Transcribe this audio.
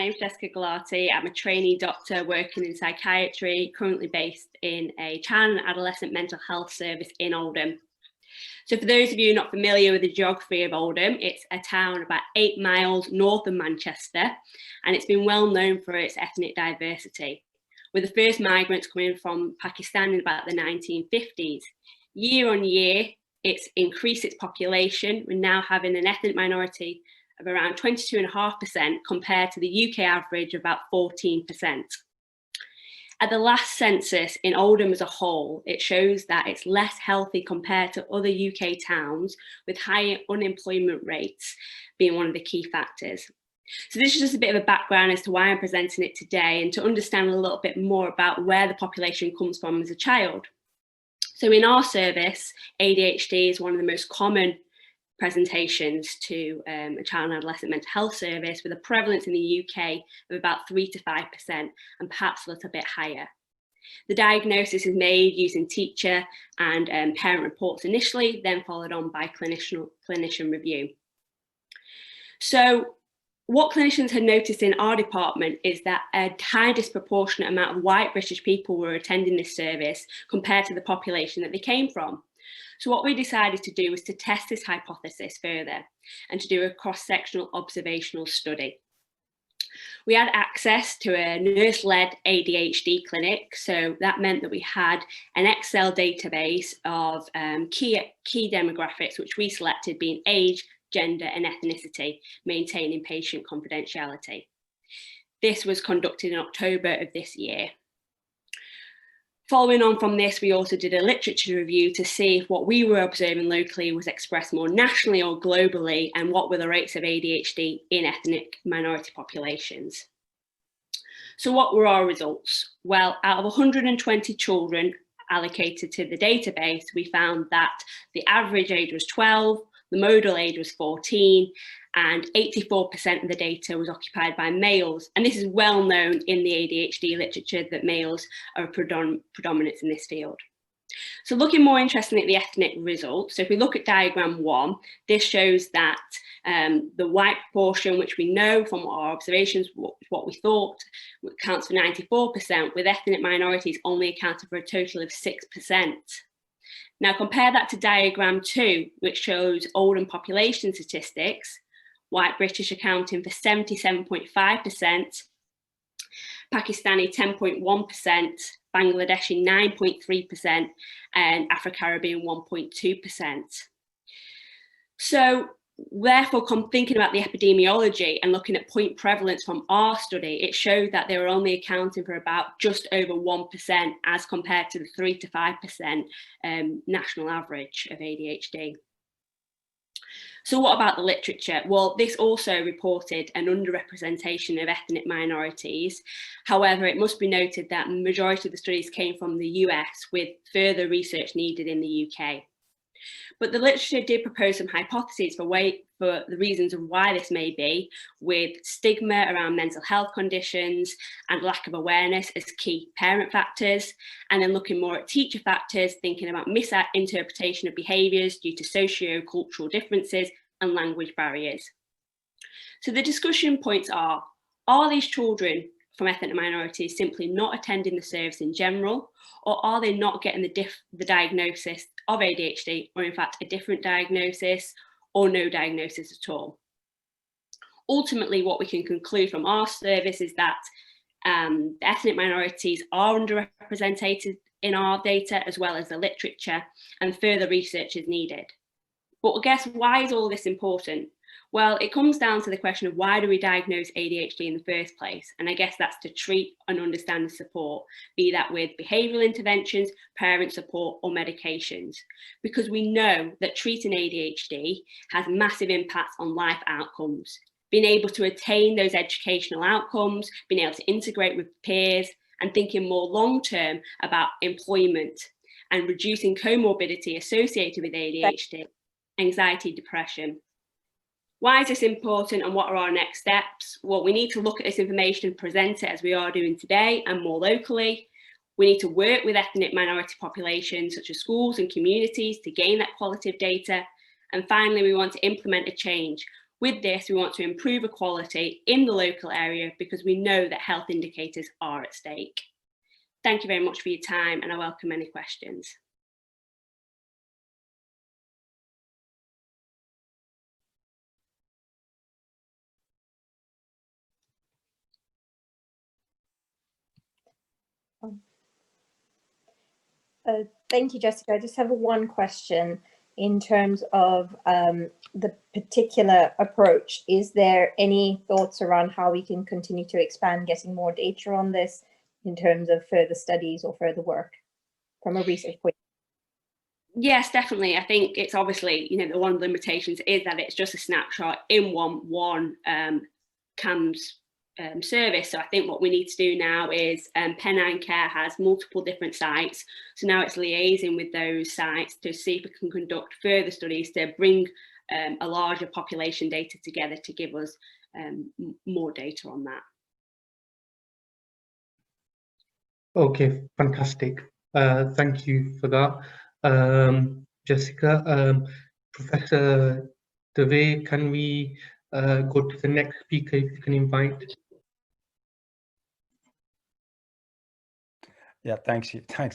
name's Jessica Gulati. I'm a trainee doctor working in psychiatry, currently based in a child and adolescent mental health service in Oldham. So for those of you not familiar with the geography of Oldham, it's a town about 8 miles north of Manchester, and it's been well known for its ethnic diversity, with the first migrants coming from Pakistan in about the 1950s. Year on year, it's increased its population. We're now having an ethnic minority of around 22.5% compared to the UK average of about 14%. At the last census in Oldham as a whole, it shows that it's less healthy compared to other UK towns, with higher unemployment rates being one of the key factors. So this is just a bit of a background as to why I'm presenting it today and to understand a little bit more about where the population comes from as a child. So in our service, ADHD is one of the most common presentations to a child and adolescent mental health service, with a prevalence in the UK of about 3 to 5% and perhaps a little bit higher. The diagnosis is made using teacher and parent reports initially, then followed on by clinician review. So what clinicians had noticed in our department is that a high disproportionate amount of white British people were attending this service compared to the population that they came from. So what we decided to do was to test this hypothesis further and to do a cross-sectional observational study. We had access to a nurse-led ADHD clinic, so that meant that we had an Excel database of key demographics, which we selected being age, gender and ethnicity, maintaining patient confidentiality. This was conducted in October of this year. Following on from this, we also did a literature review to see if what we were observing locally was expressed more nationally or globally, and what were the rates of ADHD in ethnic minority populations. So what were our results? Well, out of 120 children allocated to the database, we found that the average age was 12, the modal age was 14, and 84% of the data was occupied by males. And this is well known in the ADHD literature that males are predominant in this field. So looking more interestingly at the ethnic results, so if we look at diagram 1, this shows that the white proportion, which we know from our observations, what we thought, accounts for 94%, with ethnic minorities only accounting for a total of 6%. Now compare that to diagram 2, which shows Oldham population statistics, white British accounting for 77.5%, Pakistani 10.1%, Bangladeshi 9.3%, and Afro-Caribbean 1.2%. So therefore, thinking about the epidemiology and looking at point prevalence from our study, it showed that they were only accounting for about just over 1% as compared to the 3 to 5% national average of ADHD. So what about the literature? Well, this also reported an underrepresentation of ethnic minorities. However, it must be noted that the majority of the studies came from the US, with further research needed in the UK. But the literature did propose some hypotheses for the reasons of why this may be, with stigma around mental health conditions and lack of awareness as key parent factors, and then looking more at teacher factors, thinking about misinterpretation of behaviours due to socio-cultural differences and language barriers. So the discussion points are these children from ethnic minorities simply not attending the service in general, or are they not getting the diagnosis of ADHD, or in fact a different diagnosis, or no diagnosis at all? Ultimately, what we can conclude from our service is that ethnic minorities are underrepresented in our data, as well as the literature, and further research is needed. But I guess, why is all this important? Well, it comes down to the question of why do we diagnose ADHD in the first place? And I guess that's to treat and understand and support, be that with behavioural interventions, parent support or medications. Because we know that treating ADHD has massive impacts on life outcomes. Being able to attain those educational outcomes, being able to integrate with peers, and thinking more long-term about employment and reducing comorbidity associated with ADHD, anxiety, depression. Why is this important, and what are our next steps? Well, we need to look at this information and present it as we are doing today, and more locally. We need to work with ethnic minority populations such as schools and communities to gain that qualitative data. And finally, we want to implement a change With this, we want to improve equality in the local area because we know that health indicators are at stake. Thank you very much for your time, and I welcome any questions. Thank you, Jessica. I just have one question in terms of the particular approach. Is there any thoughts around how we can continue to expand getting more data on this in terms of further studies or further work from a research point? Yes, definitely. I think it's obviously, you know, one of the limitations is that it's just a snapshot in one CAMS service. So I think what we need to do now is Pennine Care has multiple different sites. So now it's liaising with those sites to see if we can conduct further studies to bring a larger population data together to give us more data on that. Okay, fantastic. Thank you for that, Jessica. Professor Dave, can we go to the next speaker if you can invite? Yeah, thanks.